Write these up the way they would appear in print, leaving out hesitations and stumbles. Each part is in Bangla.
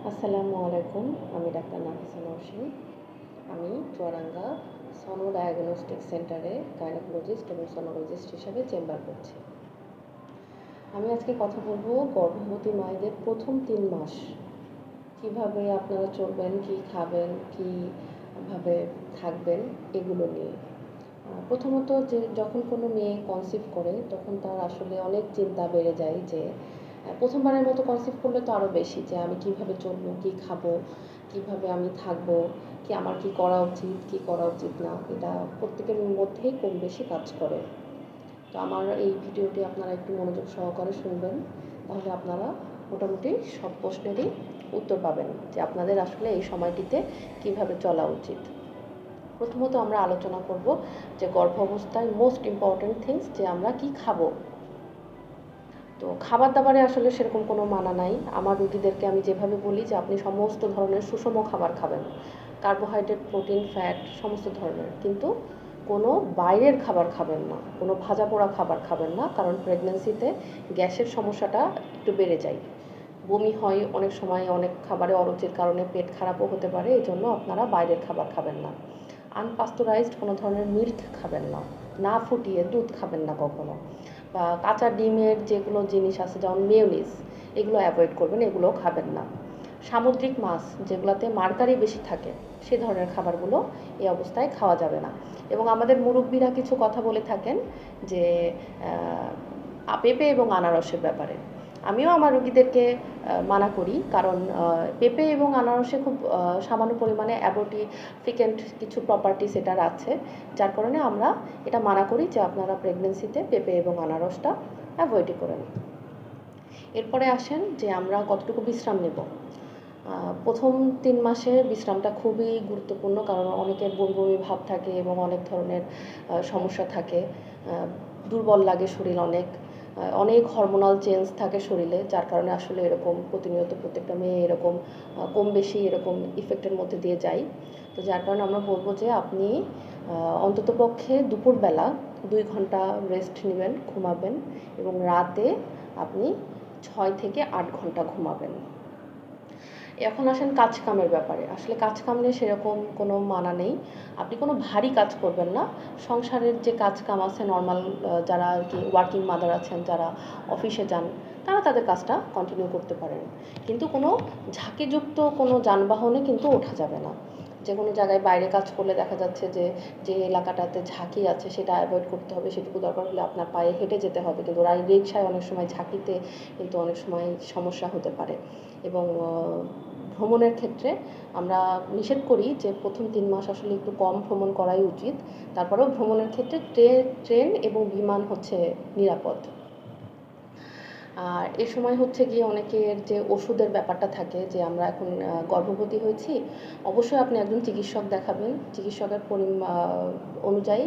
আসসালামু আলাইকুম। আমি ডাক্তার নাফিসা নওশীন। আমি চুয়াডাঙ্গা সনো ডায়াগনস্টিক সেন্টারে গাইনোকোলজিস্ট এবং সোনোলজিস্ট হিসেবে চেম্বার করছি। আমি আজকে কথা বলবো গর্ভবতী মায়েদের প্রথম ৩ মাস কীভাবে আপনারা চলবেন, কী খাবেন, কীভাবে থাকবেন এগুলো নিয়ে। প্রথমত যখন কোনো মেয়ে কনসিভ করে তখন তার আসলে অনেক চিন্তা বেড়ে যায় যে প্রথমবারের মতো কনসিভ করলে তো আরও বেশি, যে আমি কীভাবে চলবো, কী খাবো, কীভাবে আমি থাকবো, আমার কী করা উচিত, কী করা উচিত না, এটা প্রত্যেকের মধ্যেই কম বেশি কাজ করে। তো আমার এই ভিডিওটি আপনারা একটু মনোযোগ সহকারে শুনবেন, তাহলে আপনারা মোটামুটি সব প্রশ্নেরই উত্তর পাবেন যে আপনাদের আসলে এই সময়টিতে কীভাবে চলা উচিত। প্রথমত আমরা আলোচনা করব যে গর্ভাবস্থায় মোস্ট ইম্পর্ট্যান্ট থিংস, যে আমরা কি খাবো। তো খাবার দাবারে আসলে সেরকম কোনো মানা নাই। আমার রুগীদেরকে আমি যেভাবে বলি যে আপনি সমস্ত ধরনের সুষম খাবার খাবেন, কার্বোহাইড্রেট, প্রোটিন, ফ্যাট সমস্ত ধরনের, কিন্তু কোনো বাইরের খাবার খাবেন না, কোনো ভাজা পোড়া খাবার খাবেন না, কারণ প্রেগন্যান্সিতে গ্যাসের সমস্যাটা একটু বেড়ে যায়, বমি হয় অনেক সময়, অনেক খাবারে অরুচির কারণে পেট খারাপও হতে পারে, এই জন্য আপনারা বাইরের খাবার খাবেন না। আনপাস্তুরাইজড কোনো ধরনের মিল্ক খাবেন না, না ফুটিয়ে দুধ খাবেন না কখনো, বা কাঁচা ডিমের যেগুলো জিনিস আছে যেমন মেয়োনিজ, এগুলো অ্যাভয়েড করবেন, এগুলোও খাবেন না। সামুদ্রিক মাছ যেগুলোতে মার্কারি বেশি থাকে সে ধরনের খাবারগুলো এই অবস্থায় খাওয়া যাবে না। এবং আমাদের মুরব্বীরা কিছু কথা বলে থাকেন যে পেঁপে এবং আনারসের ব্যাপারে। আমিও আমার রোগীদেরকে মানা করি, কারণ পেঁপে এবং আনারসে খুব সামান্য পরিমাণে অ্যাবর্টিফিকেন্ট কিছু প্রপার্টিস এটার আছে, যার কারণে আমরা এটা মানা করি যে আপনারা প্রেগনেন্সিতে পেঁপে এবং আনারসটা অ্যাভয়েডই করেন। এরপরে আসেন যে আমরা কতটুকু বিশ্রাম নেব। প্রথম ৩ মাসে বিশ্রামটা খুবই গুরুত্বপূর্ণ, কারণ অনেকের বমি বমি ভাব থাকে এবং অনেক ধরনের সমস্যা থাকে, দুর্বল লাগে শরীর, অনেক হরমোনাল চেঞ্জ থাকে শরীরে, যার কারণে আসলে এরকম প্রতিনিয়ত প্রত্যেকটা মেয়ে এরকম কম বেশি এরকম ইফেক্টের মধ্যে দিয়ে যায়। তো যার কারণে আমরা বলবো যে আপনি অন্ততপক্ষে দুপুরবেলা ২ ঘন্টা রেস্ট নেবেন, ঘুমাবেন, এবং রাতে আপনি ৬ থেকে ৮ ঘন্টা ঘুমাবেন। এখন আসেন কাজকামের ব্যাপারে। আসলে কাজকাম নিয়ে সেরকম কোনো মানা নেই। আপনি কোনো ভারী কাজ করবেন না। সংসারের যে কাজকাম আছে নর্মাল, যারা আর কি ওয়ার্কিং মাদার আছেন, যারা অফিসে যান, তারা তাদের কাজটা কন্টিনিউ করতে পারেন, কিন্তু কোনো ঝাঁকিযুক্ত কোনো যানবাহনে কিন্তু ওঠা যাবে না। যে কোনো জায়গায় বাইরে কাজ করলে দেখা যাচ্ছে যে যে এলাকাটাতে ঝাঁকি আছে সেটা অ্যাভয়েড করতে হবে, সেটুকু দরকার হলে আপনার পায়ে হেঁটে যেতে হবে, কিন্তু রিকশায় অনেক সময় ঝাঁকিতে কিন্তু অনেক সময় সমস্যা হতে পারে। এবং ভ্রমণের ক্ষেত্রে আমরা নিষেধ করি যে প্রথম ৩ মাস আসলে একটু কম ভ্রমণ করাই উচিত। তারপরেও ভ্রমণের ক্ষেত্রে ট্রেন এবং বিমান হচ্ছে নিরাপদ। আর এ সময় হচ্ছে গিয়ে অনেকের যে ওষুধের ব্যাপারটা থাকে, যে আমরা এখন গর্ভবতী হয়েছি, অবশ্যই আপনি একজন চিকিৎসক দেখাবেন। চিকিৎসকের অনুযায়ী,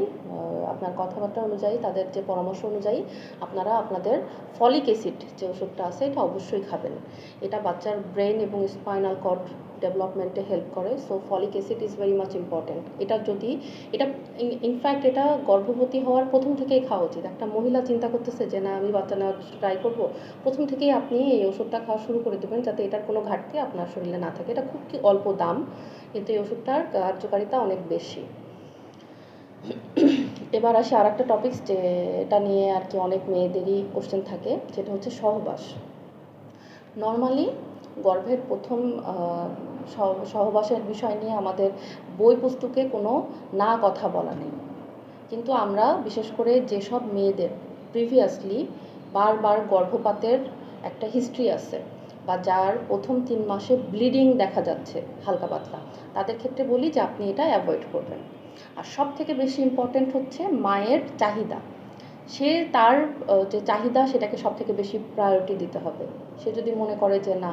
আপনার কথাবার্তা অনুযায়ী, তাদের যে পরামর্শ অনুযায়ী আপনারা আপনাদের ফলিক অ্যাসিড যে ওষুধটা আছে এটা অবশ্যই খাবেন। এটা বাচ্চার ব্রেন এবং স্পাইনাল কর্ড ডেভেলপমেন্টে হেল্প করে। So folic acid is very much important. এটা ইনফ্যাক্ট এটা গর্ভবতী হওয়ার প্রথম থেকেই খাওয়া উচিত। একটা মহিলা চিন্তা করতেছে যে না আমি বাচ্চা নেওয়ার ট্রাই করবো, প্রথম থেকেই আপনি এই ওষুধটা খাওয়া শুরু করে দেবেন, যাতে এটার কোনো ঘাটতি আপনার শরীরে না থাকে। এটা খুব অল্প দাম, কিন্তু এই ওষুধটার কার্যকারিতা অনেক বেশি। এবার আসি আর একটা টপিকস, যে এটা নিয়ে আর কি অনেক মেয়েদেরই কোশ্চেন থাকে, যেটা হচ্ছে সহবাস। নর্মালি গর্ভের প্রথম সহবাসের বিষয় নিয়ে আমাদের বই পুস্তকে কোনো না কথা বলা নেই, কিন্তু আমরা বিশেষ করে যেসব মেয়েদের প্রিভিয়াসলি বারবার গর্ভপাতের একটা হিস্ট্রি আছে, বা যার প্রথম ৩ মাসে ব্লিডিং দেখা যাচ্ছে হালকা পাতলা, তাদের ক্ষেত্রে বলি যে আপনি এটা অ্যাভয়েড করবেন। আর সব থেকে বেশি ইম্পর্ট্যান্ট হচ্ছে মায়ের চাহিদা। সে তার যে চাহিদা সেটাকে সব থেকে বেশি প্রায়োরিটি দিতে হবে। সে যদি মনে করে যে না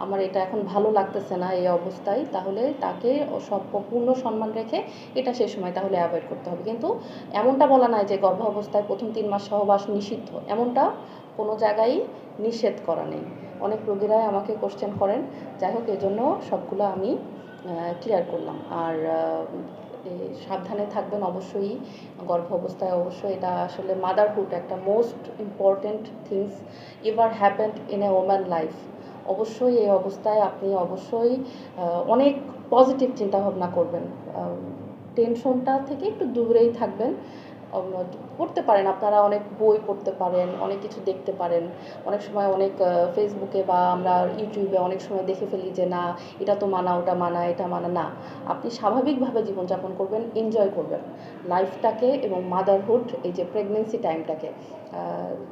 আমার এটা এখন ভালো লাগতেছে না এই অবস্থায়, তাহলে তাকে পূর্ণ সম্মান রেখে এটা সে সময় তাহলে অ্যাভয়েড করতে হবে। কিন্তু এমনটা বলা নাই যে গর্ভ অবস্থায় প্রথম ৩ মাস সহবাস নিষিদ্ধ, এমনটা কোনো জায়গায় নিষেধ করা নেই। অনেক রোগীরাই আমাকে কোশ্চেন করেন। যাই হোক, এজন্য সবগুলো আমি ক্লিয়ার করলাম। আর সাবধানে থাকবেন অবশ্যই গর্ভ অবস্থায়। অবশ্যই এটা আসলে মাদারহুড একটা most important things ever happened in a woman life. অবশ্যই এই অবস্থায় আপনি অবশ্যই অনেক পজিটিভ চিন্তাভাবনা করবেন। টেনশনটা থেকে একটু দূরেই থাকবেন। পড়তে পারেন, আপনারা অনেক বই পড়তে পারেন, অনেক কিছু দেখতে পারেন। অনেক সময় অনেক ফেসবুকে বা আমরা ইউটিউবে অনেক সময় দেখে ফেলি যে না এটা তো মানা, ওটা মানা, এটা মানা না। আপনি স্বাভাবিকভাবে জীবনযাপন করবেন, এনজয় করবেন লাইফটাকে এবং মাদারহুড, এই যে প্রেগনেন্সি টাইমটাকে।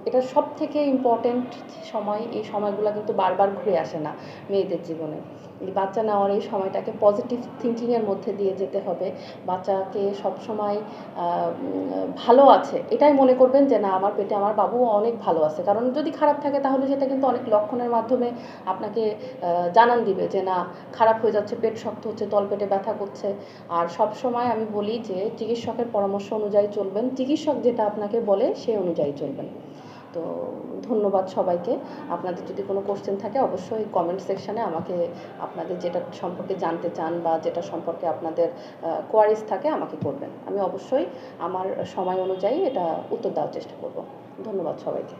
এটা সব থেকে ইম্পর্ট্যান্ট সময়। এই সময়গুলো কিন্তু বারবার ঘুরে আসে না মেয়েদের জীবনে। এই বাচ্চা নেওয়ার এই সময়টাকে পজিটিভ থিঙ্কিংয়ের মধ্যে দিয়ে যেতে হবে। বাচ্চাকে সবসময় ভালো আছে এটাই মনে করবেন যে না আমার পেটে আমার বাবু অনেক ভালো আছে। কারণ যদি খারাপ থাকে তাহলে সেটা কিন্তু অনেক লক্ষণের মাধ্যমে আপনাকে জানান দিবে যে না খারাপ হয়ে যাচ্ছে, পেট শক্ত হচ্ছে, তলপেটে ব্যথা করছে। আর সব সময় আমি বলি যে চিকিৎসকের পরামর্শ অনুযায়ী চলবেন, চিকিৎসক যেটা আপনাকে বলে সেই অনুযায়ী চলবেন। তো ধন্যবাদ সবাইকে। আপনাদের যদি কোনো কোশ্চেন থাকে অবশ্যই কমেন্ট সেকশানে আমাকে আপনাদের যেটা সম্পর্কে জানতে চান বা যেটা সম্পর্কে আপনাদের কোয়ারিজ থাকে আমাকে করবেন। আমি অবশ্যই আমার সময় অনুযায়ী এটা উত্তর দেওয়ার চেষ্টা করব। ধন্যবাদ সবাইকে।